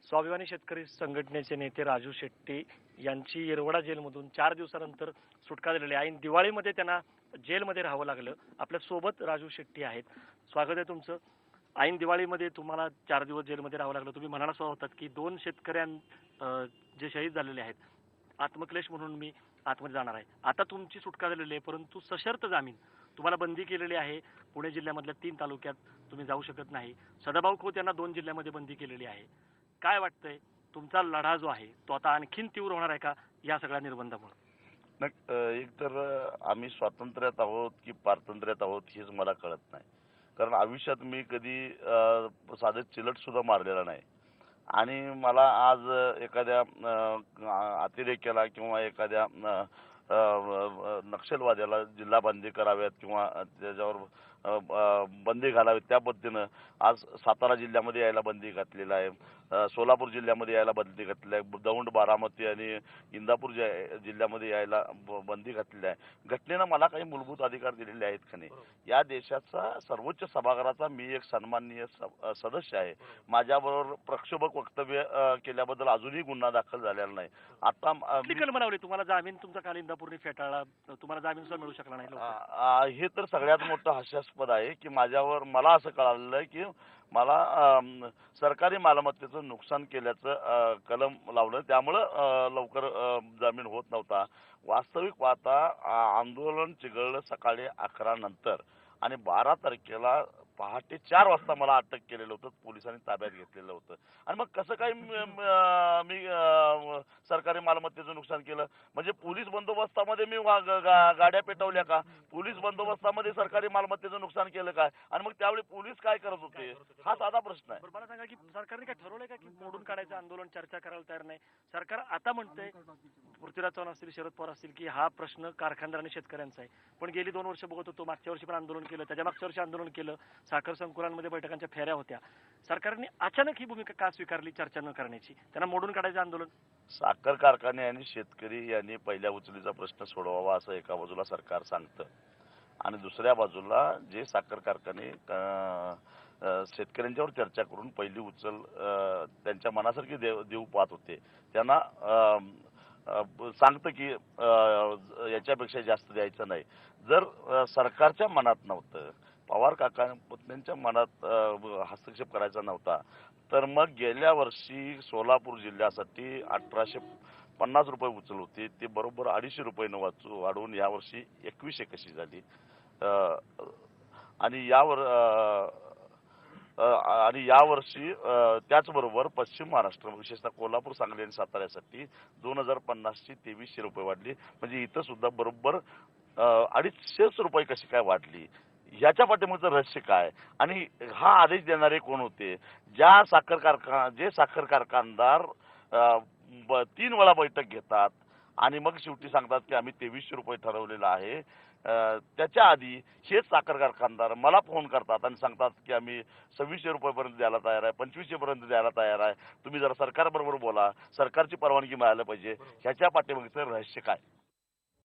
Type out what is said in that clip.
स्वाभिमानी शेतकरी संघटनेचे नेते राजू शेट्टी यांची येरवडा जेलमधून 4 दिवसानंतर सुटका झालेली आहे. ऐन दिवाळीमध्ये त्यांना जेलमध्ये राहावं लागलं. आपल्या सोबत राजू शेट्टी आहेत. स्वागत आहे तुमचं. ऐन दिवाळीमध्ये तुम्हाला 4 दिवस जेलमध्ये राहावं लागलं. तुम्ही म्हणाला होतात की 2 जे शहीद झालेले आहेत, आत्मक्लेश म्हणून मी आतमध्ये जाणार आहे. आता तुमची सुटका झालेली आहे, परंतु सशर्त जामीन तुम्हाला बंदी केलेली आहे. पुणे जिल्ह्यामधल्या 3 तालुक्यात तुम्ही जाऊ शकत नाही. सदाभाऊ खोत यांना 2 जिल्ह्यामध्ये बंदी केलेली आहे. काय वाटतंय, तुमचा लढा जो आहे तो आता आणखीन तीव्र होणार आहे का या सगळ्या निर्बंधामुळे? एक तर आम्ही स्वातंत्र्यात आहोत की पारतंत्र्यात आहोत हेच मला कळत नाही. कारण आयुष्यात मी कधी साधं चिलट सुद्धा मारलेला नाही. आणि मला आज एखाद्या अतिरेक्याला किंवा एखाद्या नक्षलवाद्याला जिल्हा बंदी कराव्यात किंवा त्याच्यावर बंदी घालावी त्या पद्धतीनं आज सातारा जिल्ह्यामध्ये यायला बंदी घातलेलं आहे. सोलापूर जिल्ह्यामध्ये यायला बंदी घातलेली आहे. दौंड, बारामती आणि इंदापूर जिल्ह्यामध्ये यायला बंदी घातलेली आहे. घटनेनं मला काही मूलभूत अधिकार दिलेले आहेत का नाही? या देशाचा सर्वोच्च सभागृहाचा मी एक सन्माननीय सदस्य आहे. माझ्याबरोबर प्रक्षोभक वक्तव्य केल्याबद्दल अजूनही गुन्हा दाखल झालेला नाही. आता म्हणावले तुम्हाला जामीन तुमचा काल इंदापूरने फेटाळला, तुम्हाला जामीन सुद्धा मिळू शकला नाही. हे तर सगळ्यात मोठं हास्यास्पद आहे की मला असं कळालेलं आहे की मला सरकारी मालमत्तेचं नुकसान केल्याचं कलम लावलं, त्यामुळं लवकर जामीन होत नव्हता. वास्तविक पाहता आंदोलन चिघळलं सकाळी 11 नंतर आणि 12 तारखेला पहाटे 4 वाजता मला अटक केलेलं होतं, पोलिसांनी ताब्यात घेतलेलं होतं. आणि मग कसं काय मी सरकारी मालमत्तेचं नुकसान केलं? म्हणजे पोलीस बंदोबस्तामध्ये मी गाड्या पेटवल्या का? पोलीस बंदोबस्तामध्ये सरकारी मालमत्तेचं नुकसान केलं काय? आणि मग त्यावेळी पोलीस काय करत होते? हा साधा प्रश्न आहे. मला सांगा की सरकारने काय ठरवलंय का की मोडून काढायचं आंदोलन, चर्चा करायला तयार नाही? सरकार आता म्हणतंय, पृथ्वीराज चव्हाण असतील, शरद पवार असतील, की हा प्रश्न कारखानदार आणि शेतकऱ्यांचा आहे. पण गेली 2 वर्ष बघत होतो, मागच्या वर्षी पण आंदोलन केलं, त्याच्या मागच्या वर्षी आंदोलन केलं, साखर संकुलांमध्ये बैठकांच्या फेऱ्या होत्या. सरकारने अचानक ही भूमिका का स्वीकारली चर्चा न करण्याची? त्यांना मोडून काढायचं आंदोलन? साखर कारखाने आणि शेतकरी यांनी पहिल्या उचलीचा प्रश्न सोडवावा असं एका बाजूला सरकार सांगतं आणि दुसऱ्या बाजूला जे साखर कारखाने शेतकऱ्यांच्यावर चर्चा करून पहिली उचल त्यांच्या मनासारखी देऊ पाहत होते त्यांना सांगतं की याच्यापेक्षा जास्त द्यायचं नाही. जर सरकारच्या मनात नव्हतं, पवार काकांच्या मनात हस्तक्षेप करायचा नव्हता, तर मग गेल्या वर्षी सोलापूर जिल्ह्यासाठी 1850 रुपये उचल होती, ते बरोबर 250 रुपयानं वाढवून यावर्षी 2100 कशी झाली? आणि यावर्षी त्याचबरोबर पश्चिम महाराष्ट्र विशेषतः कोल्हापूर, सांगली आणि साताऱ्यासाठी 2050 ची 2300 रुपये वाढली. म्हणजे इथं सुद्धा बरोबर 250 रुपये कशी काय वाढली? याच्या पाठीमागचं रहस्य काय? आणि हा आदेश देणारे कोण होते? जे साखर कारखानदार 3 वेळा बैठक घेतात आणि मग शेवटी सांगतात की आम्ही 2300 रुपये ठरवलेलं आहे. त्याच्या आधी हेच साखर कारखानदार मला फोन करतात आणि सांगतात की आम्ही 2600 रुपयेपर्यंत द्यायला तयार आहे, 2500 पर्यंत द्यायला तयार आहे, तुम्ही जरा सरकारबरोबर बोला, सरकारची परवानगी मिळायला पाहिजे. ह्याच्या पाठीमागचं रहस्य काय?